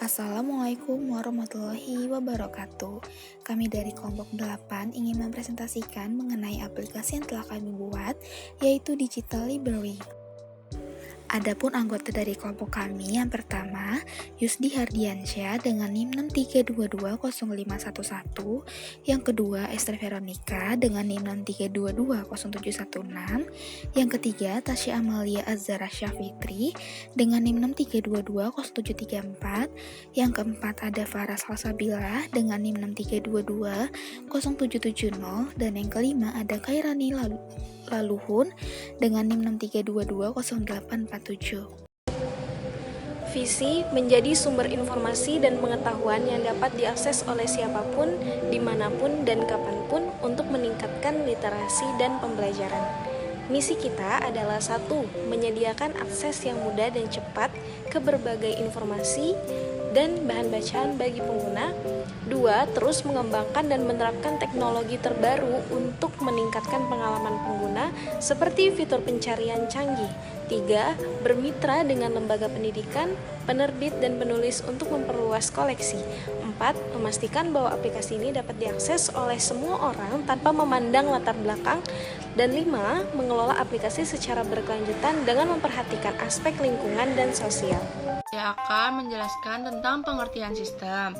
Assalamualaikum warahmatullahi wabarakatuh. Kami dari kelompok 8 ingin mempresentasikan mengenai aplikasi yang telah kami buat, yaitu Digital Library. Adapun anggota dari kelompok kami yang pertama, Yusdi Hardiansyah dengan NIM 63220511, yang kedua Esther Veronica dengan NIM 63220716, yang ketiga Tasya Amalia Azhara Syafitri dengan NIM 63220734, yang keempat ada Farah Salsabila dengan NIM 63220770, dan yang kelima ada Kairani Laluhun dengan NIM 63220847. Visi menjadi sumber informasi dan pengetahuan yang dapat diakses oleh siapapun, dimanapun, dan kapanpun untuk meningkatkan literasi dan pembelajaran. Misi kita adalah 1. Menyediakan akses yang mudah dan cepat ke berbagai informasi dan bahan bacaan bagi pengguna. 2. Terus mengembangkan dan menerapkan teknologi terbaru untuk meningkatkan pengalaman pengguna seperti fitur pencarian canggih. 3. Bermitra dengan lembaga pendidikan, penerbit, dan penulis untuk memperluas koleksi. 4. Memastikan bahwa aplikasi ini dapat diakses oleh semua orang tanpa memandang latar belakang. Dan 5. Mengelola aplikasi secara berkelanjutan dengan memperhatikan aspek lingkungan dan sosial. Saya akan menjelaskan tentang pengertian sistem,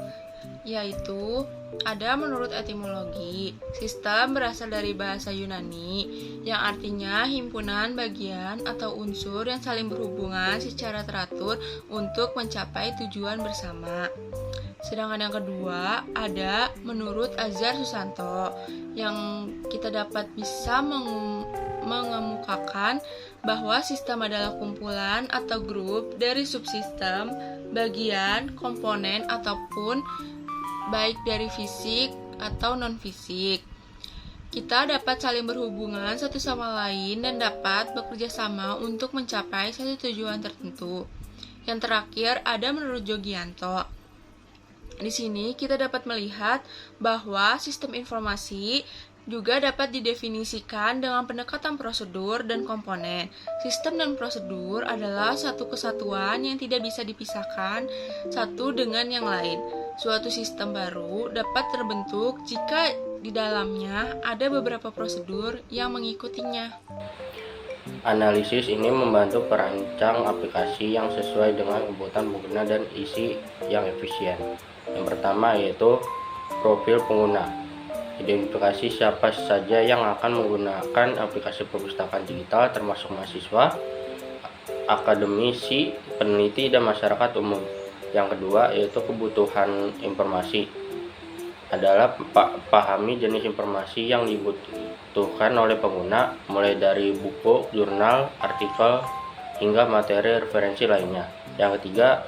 yaitu ada menurut etimologi. Sistem berasal dari bahasa Yunani yang artinya himpunan bagian atau unsur yang saling berhubungan secara teratur untuk mencapai tujuan bersama. Sedangkan yang kedua ada menurut Azhar Susanto yang kita dapat bisa mengemukakan bahwa sistem adalah kumpulan atau grup dari subsistem, bagian, komponen, ataupun baik dari fisik atau non-fisik. Kita dapat saling berhubungan satu sama lain dan dapat bekerja sama untuk mencapai satu tujuan tertentu. Yang terakhir ada menurut Jogianto. Di sini kita dapat melihat bahwa sistem informasi juga dapat didefinisikan dengan pendekatan prosedur dan komponen. Sistem dan prosedur adalah satu kesatuan yang tidak bisa dipisahkan satu dengan yang lain. Suatu sistem baru dapat terbentuk jika di dalamnya ada beberapa prosedur yang mengikutinya. Analisis ini membantu perancang aplikasi yang sesuai dengan kebutuhan pengguna dan isi yang efisien. Yang pertama yaitu profil pengguna. Identifikasi siapa saja yang akan menggunakan aplikasi perpustakaan digital termasuk mahasiswa, akademisi, peneliti, dan masyarakat umum. Yang kedua yaitu kebutuhan informasi. Adalah pahami jenis informasi yang dibutuhkan oleh pengguna, mulai dari buku, jurnal, artikel, hingga materi referensi lainnya. Yang ketiga,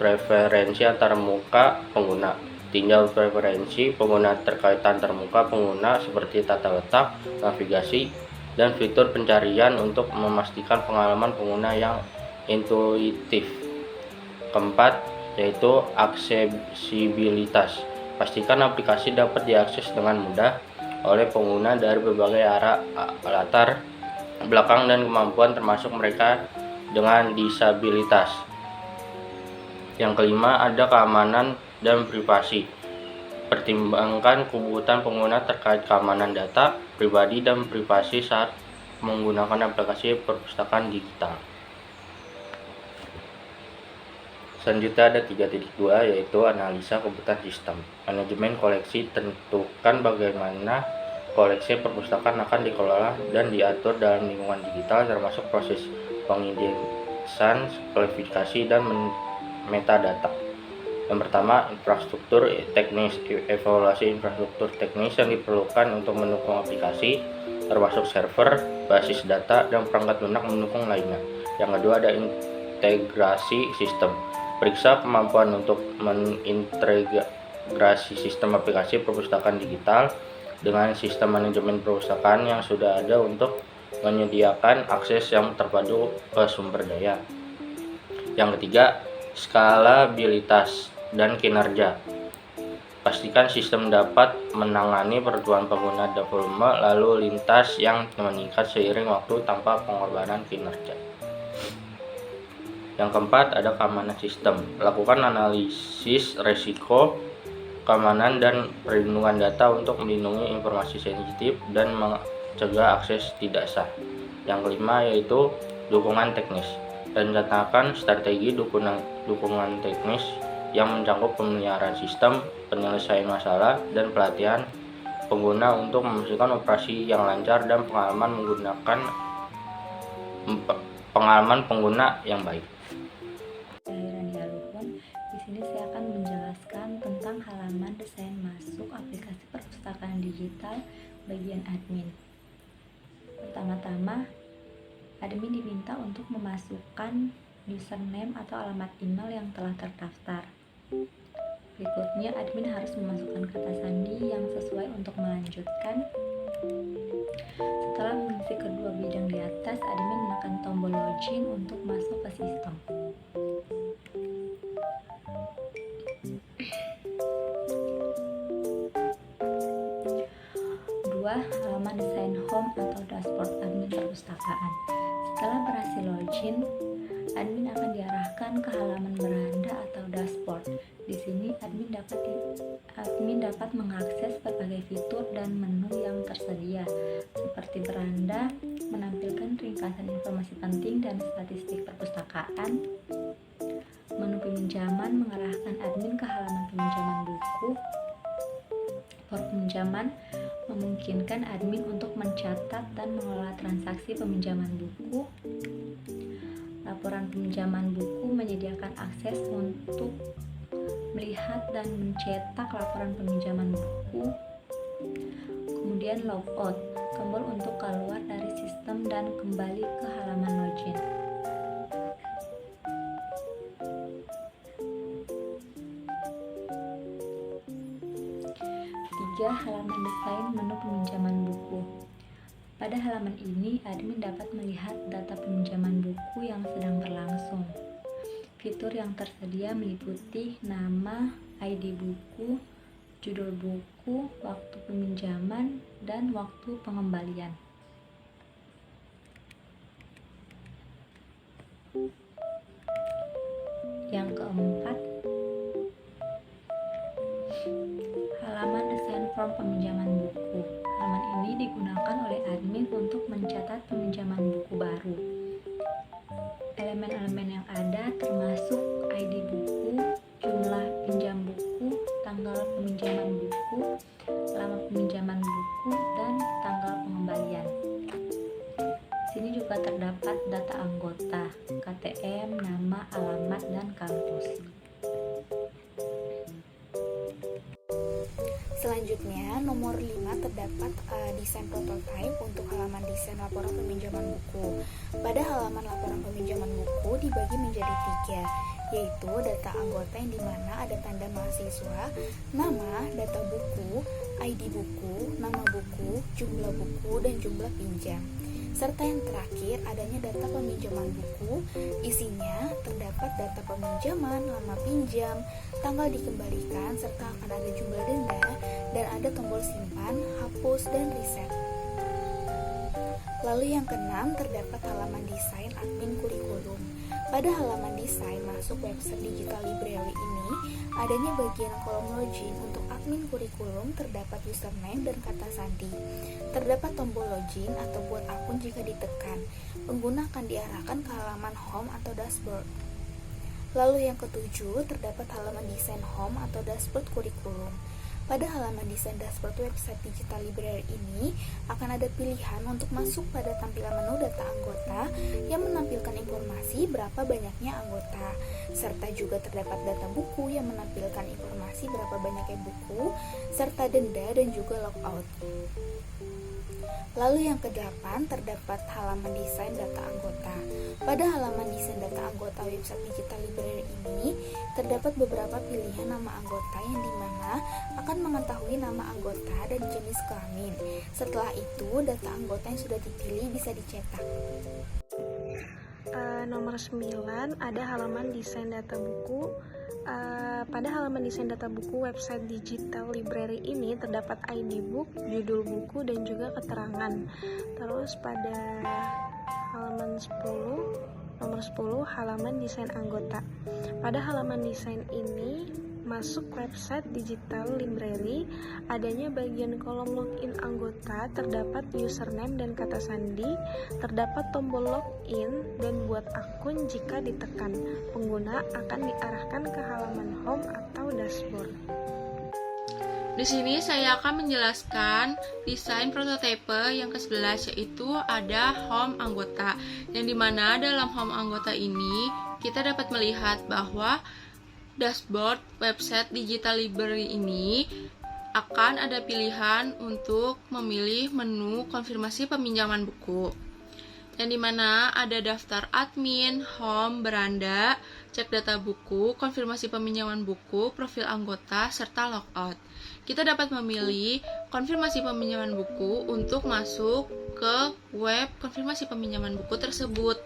preferensi antarmuka pengguna. Tinjau preferensi pengguna terkait antarmuka pengguna seperti tata letak, navigasi, dan fitur pencarian untuk memastikan pengalaman pengguna yang intuitif. Keempat, yaitu aksesibilitas. Pastikan aplikasi dapat diakses dengan mudah oleh pengguna dari berbagai arah, latar belakang, dan kemampuan termasuk mereka dengan disabilitas. Yang kelima, ada keamanan dan privasi. Pertimbangkan kebutuhan pengguna terkait keamanan data pribadi dan privasi saat menggunakan aplikasi perpustakaan digital. Selanjutnya ada 3.2 yaitu analisa kebutuhan sistem. Manajemen koleksi. Tentukan bagaimana koleksi perpustakaan akan dikelola dan diatur dalam lingkungan digital termasuk proses pengindeksan, klasifikasi, dan metadata. Yang pertama, infrastruktur teknis. Evaluasi infrastruktur teknis yang diperlukan untuk mendukung aplikasi termasuk server, basis data, dan perangkat lunak mendukung lainnya. Yang kedua ada integrasi sistem. Periksa kemampuan untuk mengintegrasi sistem aplikasi perpustakaan digital dengan sistem manajemen perpustakaan yang sudah ada untuk menyediakan akses yang terpadu ke sumber daya. Yang ketiga, skalabilitas dan kinerja. Pastikan sistem dapat menangani pertumbuhan pengguna dan volume lalu lintas yang meningkat seiring waktu tanpa pengorbanan kinerja. Yang keempat ada keamanan sistem. Lakukan analisis resiko keamanan dan perlindungan data untuk melindungi informasi sensitif dan mencegah akses tidak sah. Yang kelima yaitu dukungan teknis. Rencanakan strategi dukungan teknis yang mencakup pemeliharaan sistem, penyelesaian masalah, dan pelatihan pengguna untuk memastikan operasi yang lancar dan pengalaman pengguna yang baik. Di sini saya akan menjelaskan tentang halaman desain masuk aplikasi perpustakaan digital bagian admin. Pertama-tama, admin diminta untuk memasukkan username atau alamat email yang telah terdaftar. Berikutnya, admin harus memasukkan kata sandi yang sesuai untuk melanjutkan. Setelah mengisi kedua bidang di atas, admin menekan tombol login untuk masuk ke sistem. Halaman desain home atau dashboard admin perpustakaan. Setelah berhasil login, admin akan diarahkan ke halaman beranda atau dashboard. Di sini admin dapat mengakses berbagai fitur dan menu yang tersedia, seperti beranda menampilkan ringkasan informasi penting dan statistik perpustakaan. Menu peminjaman mengarahkan admin ke halaman peminjaman buku. For peminjaman memungkinkan admin untuk mencatat dan mengelola transaksi peminjaman buku. Laporan peminjaman buku menyediakan akses untuk melihat dan mencetak laporan peminjaman buku. Kemudian logout, tombol untuk keluar dari sistem dan kembali ke halaman login. Halaman desain menu peminjaman buku. Pada halaman ini, admin dapat melihat data peminjaman buku yang sedang berlangsung. Fitur yang tersedia meliputi nama, ID buku, judul buku, waktu peminjaman, dan waktu pengembalian. Yang keempat, halaman desain form peminjaman buku. Halaman ini digunakan oleh admin untuk mencatat peminjaman buku baru. Elemen-elemen yang ada termasuk ID buku, jumlah pinjam buku, tanggal peminjaman buku, lama peminjaman buku, dan tanggal pengembalian. Di sini juga terdapat data anggota, KTM, nama, alamat, dan kampus. Selanjutnya, nomor 5 terdapat desain prototype untuk halaman desain laporan peminjaman buku. Pada halaman laporan peminjaman buku dibagi menjadi 3, yaitu data anggota yang dimana ada tanda mahasiswa, nama, data buku, ID buku, nama buku, jumlah buku, dan jumlah pinjam. Serta yang terakhir adanya data peminjaman buku, isinya terdapat data peminjaman, lama pinjam, tanggal dikembalikan, serta akan ada jumlah denda, dan ada tombol simpan, hapus, dan reset. Lalu yang keenam terdapat halaman desain admin kurikulum. Pada halaman desain masuk website digital library ini, adanya bagian kolom login untuk admin kurikulum, terdapat username dan kata sandi. Terdapat tombol login atau buat akun jika ditekan. Pengguna akan diarahkan ke halaman home atau dashboard. Lalu yang ketujuh, terdapat halaman desain home atau dashboard kurikulum. Pada halaman desain dashboard website digital library ini akan ada pilihan untuk masuk pada tampilan menu data anggota yang menampilkan informasi berapa banyaknya anggota, serta juga terdapat data buku yang menampilkan informasi berapa banyaknya buku, serta denda dan juga logout. Lalu yang ke-8 terdapat halaman desain data anggota. Pada halaman desain data anggota website digital library ini terdapat beberapa pilihan nama anggota yang dimana akan mengetahui nama anggota dan jenis kelamin. Setelah itu data anggota yang sudah dipilih bisa dicetak. Nomor 9 ada halaman desain data buku. Pada halaman desain data buku website digital library ini terdapat ID book, judul buku, dan juga keterangan. Terus pada halaman 10 Nomor 10, halaman desain anggota. Pada halaman desain ini, masuk website digital library, adanya bagian kolom login anggota, terdapat username dan kata sandi, terdapat tombol login dan buat akun jika ditekan. Pengguna akan diarahkan ke halaman home atau dashboard. Di sini saya akan menjelaskan desain prototipe yang ke-11, yaitu ada home anggota, yang dimana dalam home anggota ini kita dapat melihat bahwa dashboard website digital library ini akan ada pilihan untuk memilih menu konfirmasi peminjaman buku, yang dimana ada daftar admin, home, beranda, cek data buku, konfirmasi peminjaman buku, profil anggota, serta logout. Kita dapat memilih konfirmasi peminjaman buku untuk masuk ke web konfirmasi peminjaman buku tersebut.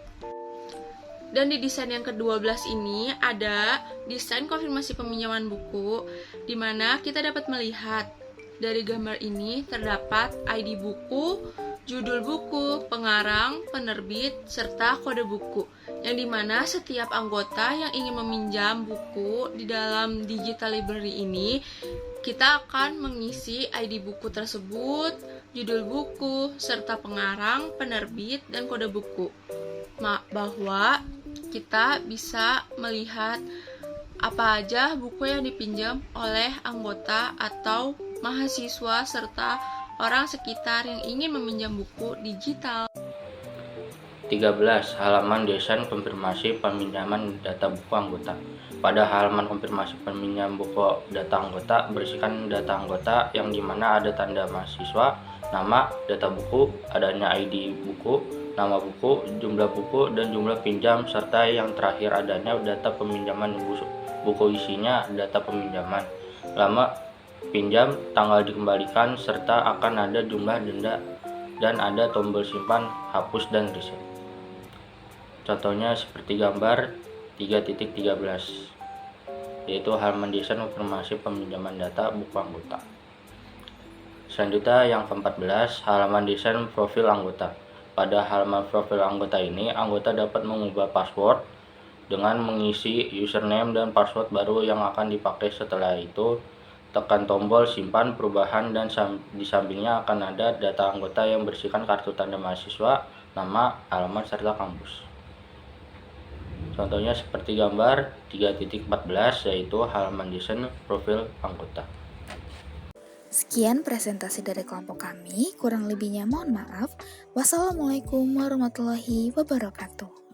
Dan di desain yang ke-12 ini ada desain konfirmasi peminjaman buku, di mana kita dapat melihat dari gambar ini terdapat ID buku, judul buku, pengarang, penerbit, serta kode buku, yang dimana setiap anggota yang ingin meminjam buku di dalam digital library ini, kita akan mengisi ID buku tersebut, judul buku, serta pengarang, penerbit, dan kode buku. Bahwa kita bisa melihat apa aja buku yang dipinjam oleh anggota atau mahasiswa serta orang sekitar yang ingin meminjam buku digital. 13. Halaman desain konfirmasi peminjaman data buku anggota. Pada halaman konfirmasi peminjam buku data anggota, berisikan data anggota yang dimana ada tanda mahasiswa, nama, data buku, adanya ID buku, nama buku, jumlah buku, dan jumlah pinjam, serta yang terakhir adanya data peminjaman buku isinya data peminjaman, lama pinjam, tanggal dikembalikan, serta akan ada jumlah denda dan ada tombol simpan, hapus, dan reset. Contohnya seperti gambar 3.13, yaitu halaman desain informasi peminjaman data buku anggota. Selanjutnya yang ke-14, halaman desain profil anggota. Pada halaman profil anggota ini, anggota dapat mengubah password dengan mengisi username dan password baru yang akan dipakai. Setelah itu, tekan tombol simpan perubahan dan di sampingnya akan ada data anggota yang berisikan kartu tanda mahasiswa, nama, alamat, serta kampus. Contohnya seperti gambar 3.14, yaitu halaman desain profil anggota. Sekian presentasi dari kelompok kami, kurang lebihnya mohon maaf. Wassalamualaikum warahmatullahi wabarakatuh.